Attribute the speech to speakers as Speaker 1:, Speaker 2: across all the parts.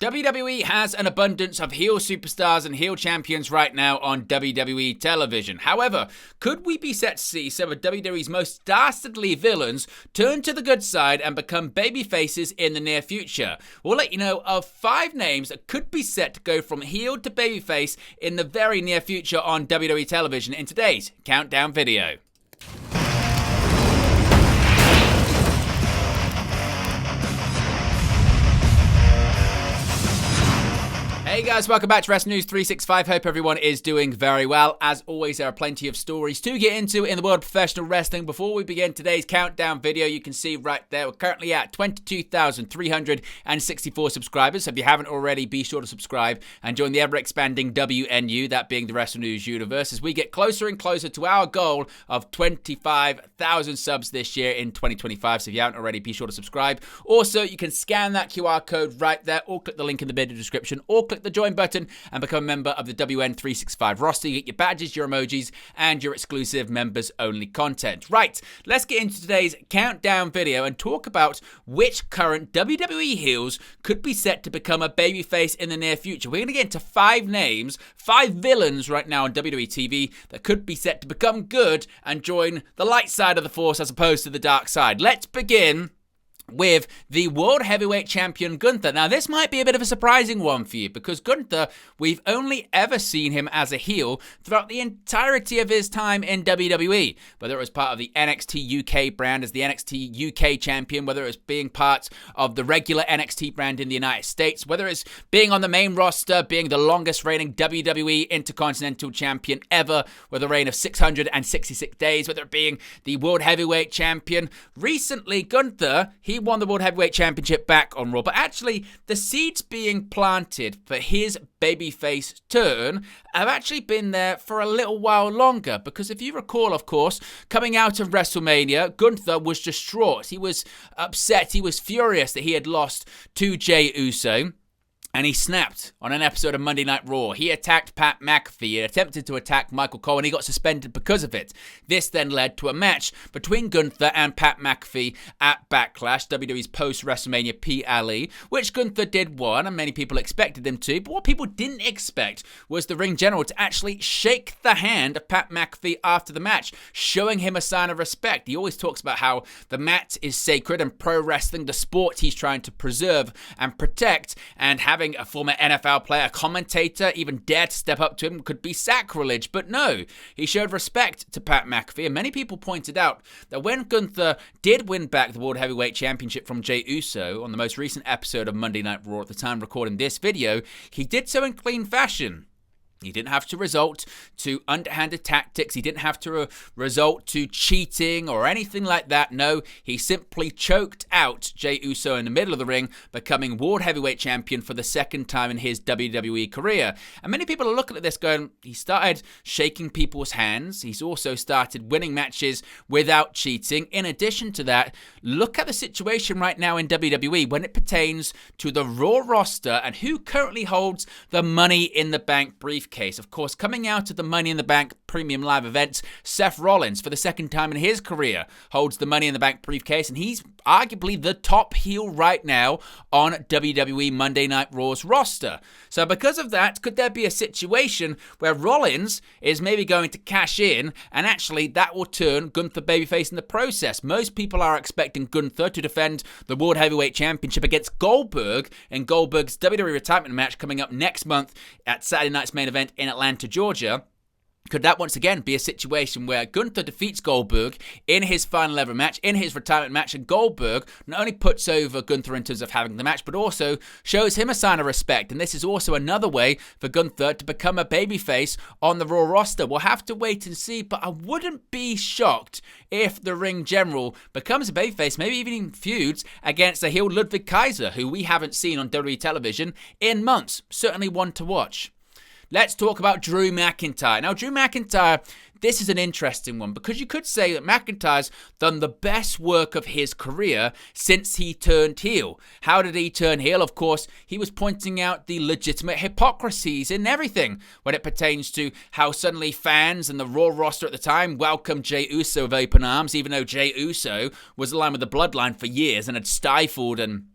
Speaker 1: WWE has an abundance of heel superstars and heel champions right now on WWE television. However, could we be set to see some of WWE's most dastardly villains turn to the good side and become baby faces in the near future? We'll let you know of 5 names that could be set to go from heel to babyface in the very near future on WWE television in today's countdown video. Hey guys, welcome back to Wrestling News 365. Hope everyone is doing very well. As always, there are plenty of stories to get into in the world of professional wrestling. Before we begin today's countdown video, you can see right there, we're currently at 22,364 subscribers. So if you haven't already, be sure to subscribe and join the ever-expanding WNU, that being the Wrestling News universe, as we get closer and closer to our goal of 25,000 subs this year in 2025. So if you haven't already, be sure to subscribe. Also, you can scan that QR code right there, or click the link in the video description, or click the join button and become a member of the WN365 roster. You get your badges, your emojis, and your exclusive members only content. Right, let's get into today's countdown video and talk about which current WWE heels could be set to become a babyface in the near future. We're going to get into 5 names, 5 villains right now on WWE TV that could be set to become good and join the light side of the force as opposed to the dark side. Let's begin with the World Heavyweight Champion Gunther. Now, this might be a bit of a surprising one for you because Gunther, we've only ever seen him as a heel throughout the entirety of his time in WWE. Whether it was part of the NXT UK brand as the NXT UK champion, whether it was being part of the regular NXT brand in the United States, whether it's being on the main roster, being the longest reigning WWE Intercontinental Champion ever with a reign of 666 days, whether it being the World Heavyweight Champion. Recently, Gunther, he won the World Heavyweight Championship back on Raw, but actually the seeds being planted for his babyface turn have actually been there for a little while longer, because if you recall, of course, coming out of WrestleMania, Gunther was distraught. He was upset. He was furious that he had lost to Jey Uso. And he snapped on an episode of Monday Night Raw. He attacked Pat McAfee. He attempted to attack Michael Cole, and he got suspended because of it. This then led to a match between Gunther and Pat McAfee at Backlash, WWE's post-WrestleMania PLE, which Gunther did win, and many people expected him to. But what people didn't expect was the ring general to actually shake the hand of Pat McAfee after the match, showing him a sign of respect. He always talks about how the mat is sacred and pro wrestling, the sport he's trying to preserve and protect, and having a former NFL player, commentator, even dare to step up to him could be sacrilege. But no, he showed respect to Pat McAfee, and many people pointed out that when Gunther did win back the World Heavyweight Championship from Jey Uso on the most recent episode of Monday Night Raw at the time recording this video, he did so in clean fashion. He didn't have to resort to underhanded tactics. He didn't have to resort to cheating or anything like that. No, he simply choked out Jey Uso in the middle of the ring, becoming World Heavyweight Champion for the second time in his WWE career. And many people are looking at this going, he started shaking people's hands. He's also started winning matches without cheating. In addition to that, look at the situation right now in WWE when it pertains to the Raw roster and who currently holds the Money in the Bank briefcase. Of course, coming out of the Money in the Bank Premium Live events, Seth Rollins, for the second time in his career, holds the Money in the Bank briefcase, and he's arguably the top heel right now on WWE Monday Night Raw's roster. So because of that, could there be a situation where Rollins is maybe going to cash in, and actually that will turn Gunther babyface in the process? Most people are expecting Gunther to defend the World Heavyweight Championship against Goldberg in Goldberg's WWE retirement match coming up next month at Saturday night's main event in Atlanta, Georgia. Could that once again be a situation where Gunther defeats Goldberg in his final ever match, in his retirement match, and Goldberg not only puts over Gunther in terms of having the match, but also shows him a sign of respect? And this is also another way for Gunther to become a babyface on the Raw roster. We'll have to wait and see, but I wouldn't be shocked if the ring general becomes a babyface, maybe even feuds against the heel Ludwig Kaiser, who we haven't seen on WWE television in months. Certainly one to watch. Let's talk about Drew McIntyre. Now, Drew McIntyre, this is an interesting one because you could say that McIntyre's done the best work of his career since he turned heel. How did he turn heel? Of course, he was pointing out the legitimate hypocrisies in everything when it pertains to how suddenly fans and the Raw roster at the time welcomed Jey Uso with open arms, even though Jey Uso was aligned with the bloodline for years and had stifled and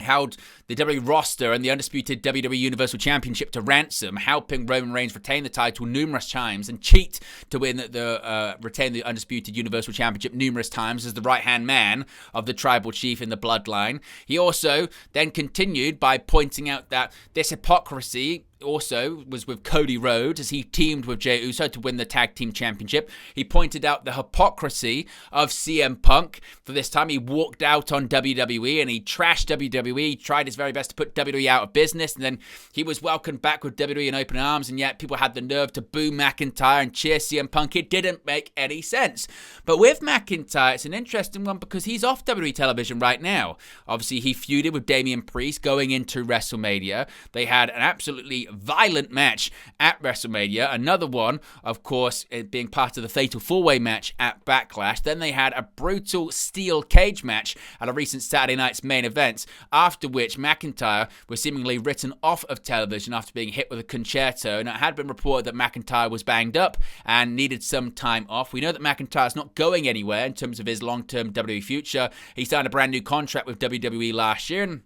Speaker 1: held the WWE roster and the undisputed WWE Universal Championship to ransom, helping Roman Reigns retain the title numerous times and cheat to retain the undisputed Universal Championship numerous times as the right-hand man of the tribal chief in the bloodline. He also then continued by pointing out that this hypocrisy also was with Cody Rhodes as he teamed with Jey Uso to win the tag team championship. He pointed out the hypocrisy of CM Punk. For this time, he walked out on WWE and he trashed WWE. He tried his very best to put WWE out of business, and then he was welcomed back with WWE in open arms, and yet people had the nerve to boo McIntyre and cheer CM Punk. It didn't make any sense. But with McIntyre, it's an interesting one because he's off WWE television right now. Obviously, he feuded with Damian Priest going into WrestleMania. They had an absolutely violent match at WrestleMania. Another one, of course, being part of the Fatal 4-Way match at Backlash. Then they had a brutal steel cage match at a recent Saturday night's main event, after which McIntyre was seemingly written off of television after being hit with a concerto. And it had been reported that McIntyre was banged up and needed some time off. We know that McIntyre's not going anywhere in terms of his long-term WWE future. He signed a brand new contract with WWE last year, and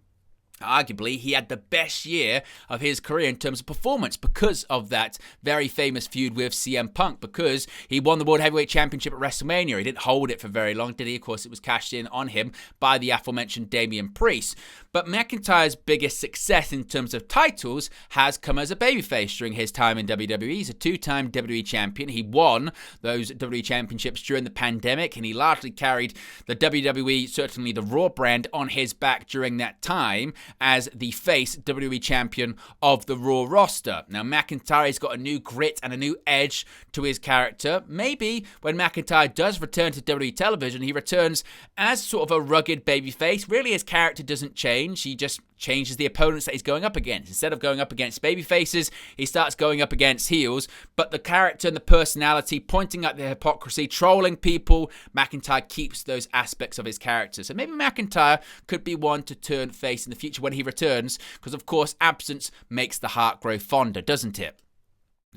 Speaker 1: arguably, he had the best year of his career in terms of performance because of that very famous feud with CM Punk, because he won the World Heavyweight Championship at WrestleMania. He didn't hold it for very long, did he? Of course, it was cashed in on him by the aforementioned Damian Priest. But McIntyre's biggest success in terms of titles has come as a babyface during his time in WWE. He's a two-time WWE champion. He won those WWE championships during the pandemic, and he largely carried the WWE, certainly the Raw brand, on his back during that time as the face WWE champion of the Raw roster. Now, McIntyre's got a new grit and a new edge to his character. Maybe when McIntyre does return to WWE television, he returns as sort of a rugged babyface. Really, his character doesn't change. He just changes the opponents that he's going up against. Instead of going up against babyfaces, he starts going up against heels. But the character and the personality, pointing out the hypocrisy, trolling people, McIntyre keeps those aspects of his character. So maybe McIntyre could be one to turn face in the future when he returns, because of course absence makes the heart grow fonder, doesn't it?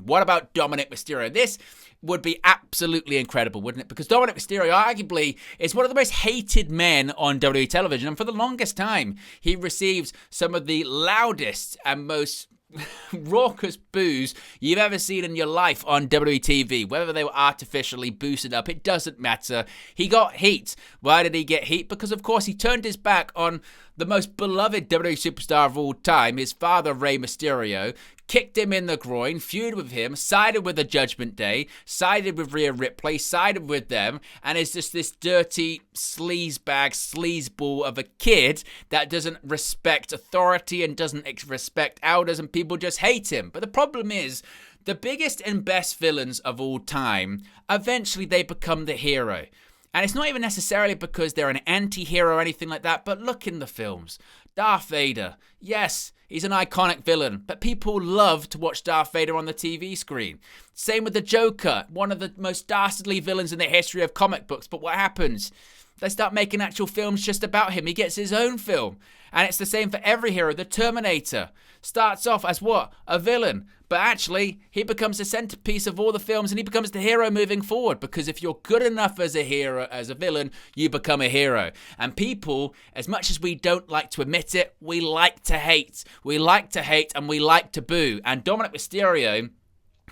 Speaker 1: What about Dominic Mysterio? This would be absolutely incredible, wouldn't it? Because Dominic Mysterio arguably is one of the most hated men on WWE television, and for the longest time, he received some of the loudest and most raucous boos you've ever seen in your life on WWE TV. Whether they were artificially boosted up, it doesn't matter. He got heat. Why did he get heat? Because, of course, he turned his back on the most beloved WWE superstar of all time, his father, Rey Mysterio, kicked him in the groin, feuded with him, sided with the Judgment Day, sided with Rhea Ripley, sided with them, and is just this dirty sleazeball of a kid that doesn't respect authority and doesn't respect elders, and people just hate him. But the problem is, the biggest and best villains of all time, eventually they become the hero. And it's not even necessarily because they're an anti-hero or anything like that, but look in the films. Darth Vader, yes, he's an iconic villain, but people love to watch Darth Vader on the TV screen. Same with the Joker, one of the most dastardly villains in the history of comic books. But what happens? They start making actual films just about him. He gets his own film. And it's the same for every hero. The Terminator starts off as what? A villain. But actually, he becomes the centerpiece of all the films, and he becomes the hero moving forward. Because if you're good enough as a hero, as a villain, you become a hero. And people, as much as we don't like to admit it, we like to hate. We like to hate and we like to boo. And Dominic Mysterio,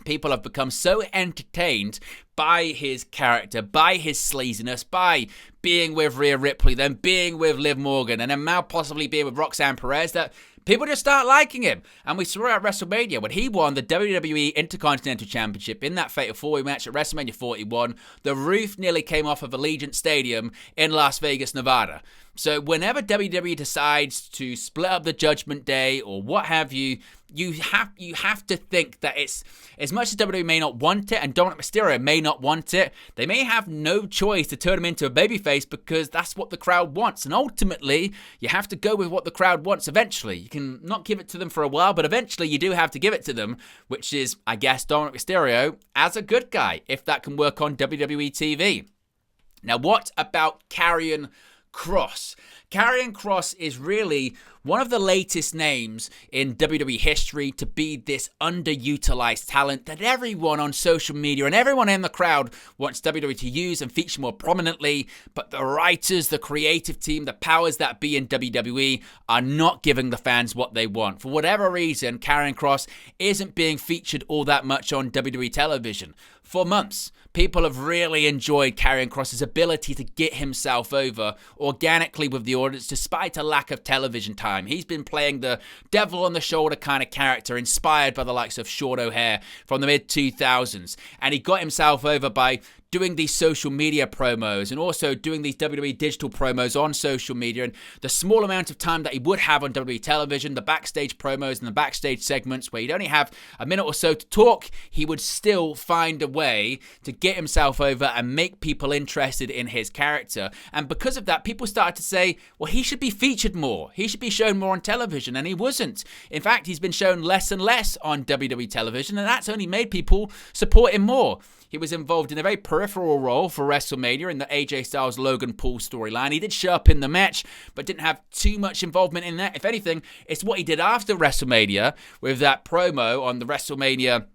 Speaker 1: people have become so entertained by his character, by his sleaziness, by being with Rhea Ripley, then being with Liv Morgan, and then now possibly being with Roxanne Perez, that people just start liking him. And we saw it at WrestleMania when he won the WWE Intercontinental Championship in that Fatal 4-Way match at WrestleMania 41. The roof nearly came off of Allegiant Stadium in Las Vegas, Nevada. So whenever WWE decides to split up the Judgment Day or what have you, you have to think that it's, as much as WWE may not want it and Dominic Mysterio may not want it, they may have no choice to turn him into a babyface because that's what the crowd wants. And ultimately, you have to go with what the crowd wants eventually. You can not give it to them for a while, but eventually you do have to give it to them, which is, I guess, Dominic Mysterio as a good guy, if that can work on WWE TV. Now, what about Karrion Kross? Karrion Kross is really one of the latest names in WWE history to be this underutilized talent that everyone on social media and everyone in the crowd wants WWE to use and feature more prominently, but the writers, the creative team, the powers that be in WWE are not giving the fans what they want. For whatever reason, Karrion Kross isn't being featured all that much on WWE television. For months, people have really enjoyed Karrion Kross's ability to get himself over organically with the audience despite a lack of television time. He's been playing the devil on the shoulder kind of character inspired by the likes of Short O'Haire from the mid-2000s. And he got himself over by doing these social media promos and also doing these WWE digital promos on social media, and the small amount of time that he would have on WWE television, the backstage promos and the backstage segments where he'd only have a minute or so to talk, he would still find a way to get himself over and make people interested in his character. And because of that, people started to say, well, he should be featured more. He should be shown more on television, and he wasn't. In fact, he's been shown less and less on WWE television, and that's only made people support him more. He was involved in a very peripheral role for WrestleMania in the AJ Styles Logan Paul storyline. He did show up in the match, but didn't have too much involvement in that. If anything, it's what he did after WrestleMania with that promo on the WrestleMania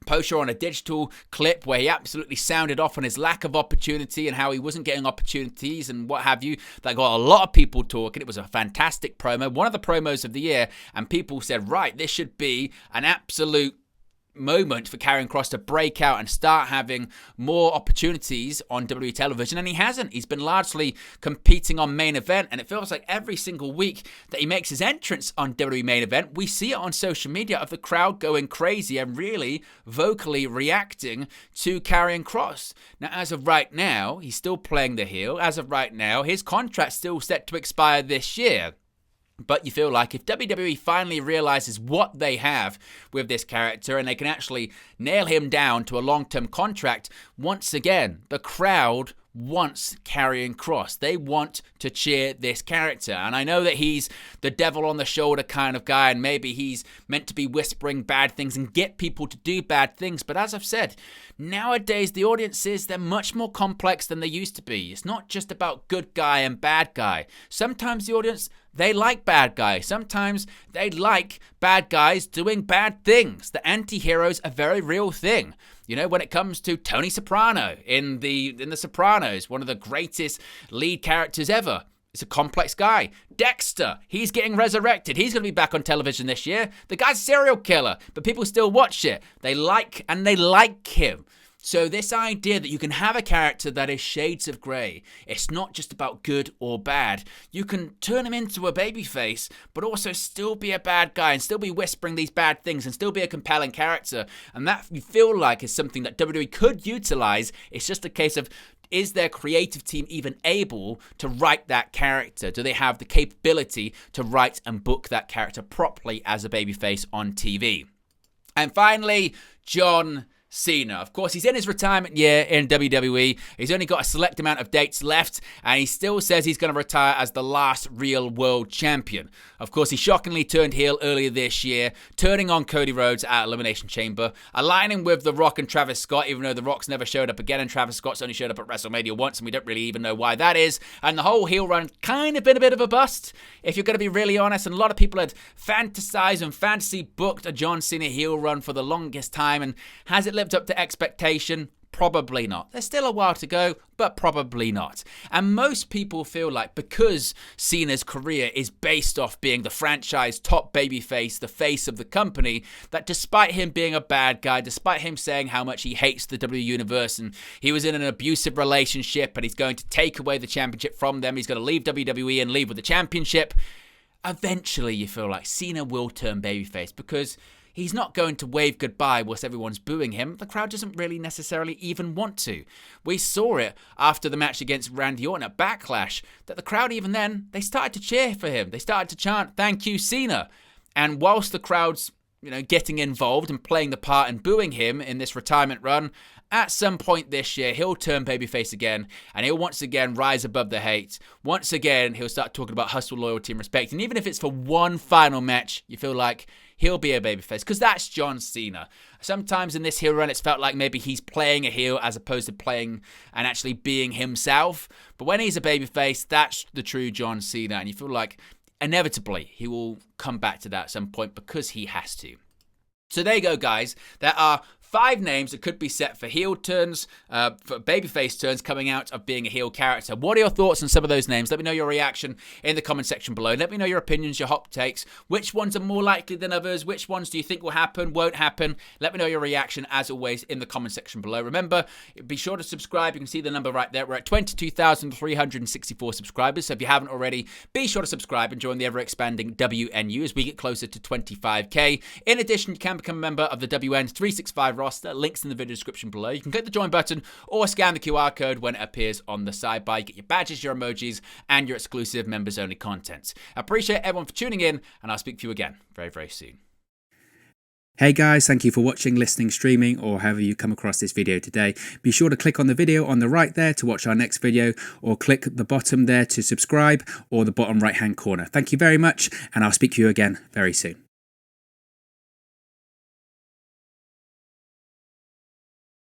Speaker 1: poster on a digital clip where he absolutely sounded off on his lack of opportunity and how he wasn't getting opportunities and what have you. That got a lot of people talking. It was a fantastic promo, one of the promos of the year, and people said, right, this should be an absolute moment for Karrion Kross to break out and start having more opportunities on WWE television, and he hasn't. He's been largely competing on Main Event, and it feels like every single week that he makes his entrance on WWE Main Event, we see it on social media of the crowd going crazy and really vocally reacting to Karrion Kross. Now, as of right now, he's still playing the heel. As of right now, his contract's still set to expire this year. But you feel like if WWE finally realizes what they have with this character and they can actually nail him down to a long-term contract, once again, the crowd wants Karrion Kross. They want to cheer this character. And I know that he's the devil on the shoulder kind of guy, and maybe he's meant to be whispering bad things and get people to do bad things. But as I've said, nowadays the audiences, they're much more complex than they used to be. It's not just about good guy and bad guy. Sometimes the audience, they like bad guys. Sometimes they like bad guys doing bad things. The anti-hero's a very real thing. You know, when it comes to Tony Soprano in The Sopranos, one of the greatest lead characters ever. It's a complex guy. Dexter, he's getting resurrected. He's going to be back on television this year. The guy's a serial killer, but people still watch it. They like him. So this idea that you can have a character that is shades of grey, it's not just about good or bad. You can turn him into a babyface, but also still be a bad guy and still be whispering these bad things and still be a compelling character. And that you feel like is something that WWE could utilize. It's just a case of, is their creative team even able to write that character? Do they have the capability to write and book that character properly as a babyface on TV? And finally, John Cena. Of course, he's in his retirement year in WWE. He's only got a select amount of dates left, and he still says he's going to retire as the last real world champion. Of course, he shockingly turned heel earlier this year, turning on Cody Rhodes at Elimination Chamber, aligning with The Rock and Travis Scott, even though The Rock's never showed up again, and Travis Scott's only showed up at WrestleMania once, and we don't really even know why that is. And the whole heel run kind of been a bit of a bust, if you're going to be really honest. And a lot of people had fantasized and fantasy booked a John Cena heel run for the longest time, and has it lived up to expectation? Probably not. There's still a while to go, but probably not. And most people feel like because Cena's career is based off being the franchise top babyface, the face of the company, that despite him being a bad guy, despite him saying how much he hates the WWE Universe and he was in an abusive relationship and he's going to take away the championship from them, he's going to leave WWE and leave with the championship, eventually you feel like Cena will turn babyface because he's not going to wave goodbye whilst everyone's booing him. The crowd doesn't really necessarily even want to. We saw it after the match against Randy Orton at Backlash, that the crowd even then, they started to cheer for him. They started to chant, "Thank you, Cena." And whilst the crowd's, getting involved and playing the part and booing him in this retirement run, at some point this year, he'll turn babyface again, and he'll once again rise above the hate. Once again, he'll start talking about hustle, loyalty, and respect. And even if it's for one final match, you feel like he'll be a babyface, because that's John Cena. Sometimes in this heel run, it's felt like maybe he's playing a heel as opposed to playing and actually being himself. But when he's a babyface, that's the true John Cena, and you feel like inevitably, he will come back to that at some point because he has to. So there you go, guys. There are 5 names that could be set for heel turns, for babyface turns coming out of being a heel character. What are your thoughts on some of those names? Let me know your reaction in the comment section below. Let me know your opinions, your hot takes. Which ones are more likely than others? Which ones do you think will happen, won't happen? Let me know your reaction, as always, in the comment section below. Remember, be sure to subscribe. You can see the number right there. We're at 22,364 subscribers. So if you haven't already, be sure to subscribe and join the ever-expanding WNU as we get closer to 25k. In addition, you can become a member of the WN 365 roster. Links in the video description below. You can click the join button or scan the QR code when it appears on the sidebar. You get your badges, your emojis, and your exclusive members only content. I appreciate everyone for tuning in, and I'll speak to you again very, very soon.
Speaker 2: Hey guys, thank you for watching, listening, streaming, or however you come across this video today. Be sure to click on the video on the right there to watch our next video, or click the bottom there to subscribe, or the bottom right hand corner. Thank you very much, and I'll speak to you again very soon.